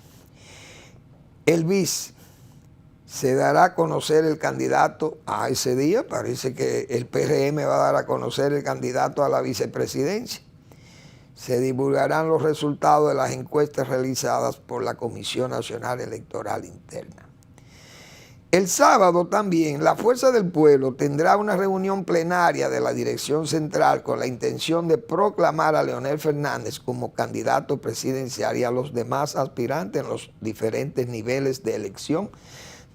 El BIS se dará a conocer el candidato a ese día. Parece que el PRM va a dar a conocer el candidato a la vicepresidencia. Se divulgarán los resultados de las encuestas realizadas por la Comisión Nacional Electoral Interna. El sábado también la Fuerza del Pueblo tendrá una reunión plenaria de la Dirección Central con la intención de proclamar a Leonel Fernández como candidato presidencial y a los demás aspirantes en los diferentes niveles de elección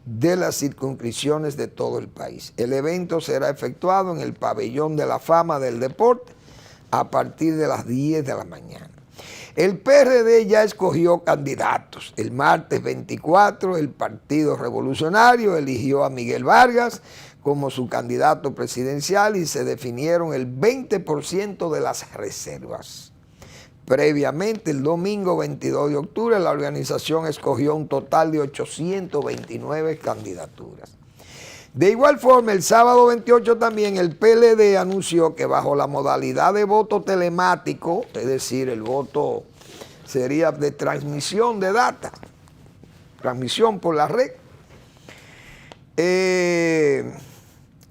de las circunscripciones de todo el país. El evento será efectuado en el Pabellón de la Fama del Deporte a partir de las 10 de la mañana. El PRD ya escogió candidatos. El martes 24, el Partido Revolucionario eligió a Miguel Vargas como su candidato presidencial y se definieron el 20% de las reservas. Previamente, el domingo 22 de octubre, la organización escogió un total de 829 candidaturas. De igual forma, el sábado 28 también el PLD anunció que bajo la modalidad de voto telemático, es decir, el voto sería de transmisión de data, transmisión por la red,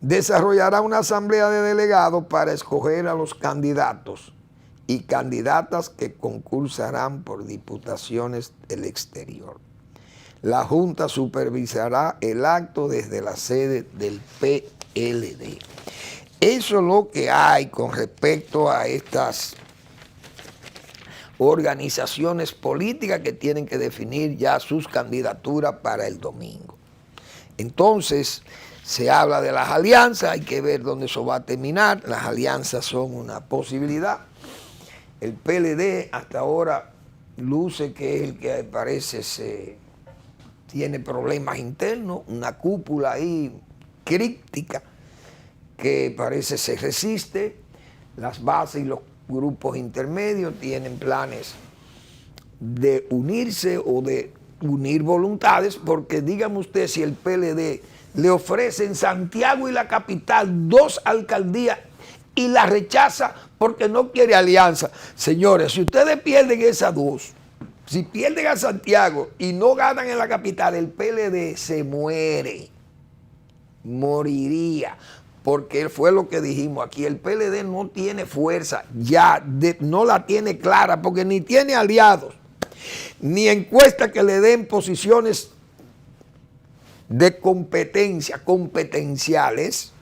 desarrollará una asamblea de delegados para escoger a los candidatos y candidatas que concursarán por diputaciones del exterior. La Junta supervisará el acto desde la sede del PLD. Eso es lo que hay con respecto a estas organizaciones políticas que tienen que definir ya sus candidaturas para el domingo. Entonces, se habla de las alianzas, hay que ver dónde eso va a terminar. Las alianzas son una posibilidad. El PLD hasta ahora luce que es el que parece tiene problemas internos, una cúpula ahí críptica que parece se resiste. Las bases y los grupos intermedios tienen planes de unirse o de unir voluntades, porque dígame usted si el PLD le ofrece en Santiago y la capital 2 alcaldías y la rechaza porque no quiere alianza. Señores, si ustedes pierden esas 2, si pierden a Santiago y no ganan en la capital, el PLD se muere, moriría, porque fue lo que dijimos aquí, el PLD no tiene fuerza, ya no la tiene clara, porque ni tiene aliados, ni encuestas que le den posiciones de competencia, competenciales.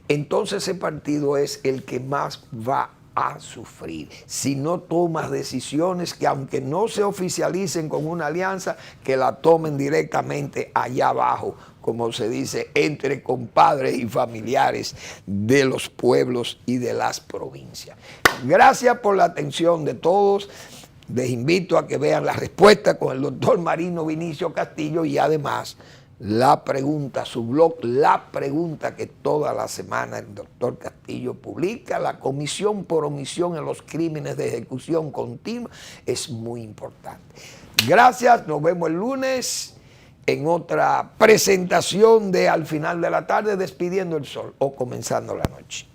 Entonces ese partido es el que más va a sufrir si no toma decisiones que, aunque no se oficialicen con una alianza, que la tomen directamente allá abajo, como se dice, entre compadres y familiares de los pueblos y de las provincias. Gracias por la atención de todos. Les invito a que vean la respuesta con el doctor Marino Vinicio Castillo y además la pregunta, su blog, la pregunta que toda la semana el doctor Castillo publica, la comisión por omisión en los crímenes de ejecución continua, es muy importante. Gracias, nos vemos el lunes en otra presentación de Al Final de la Tarde, Despidiendo el Sol o Comenzando la Noche.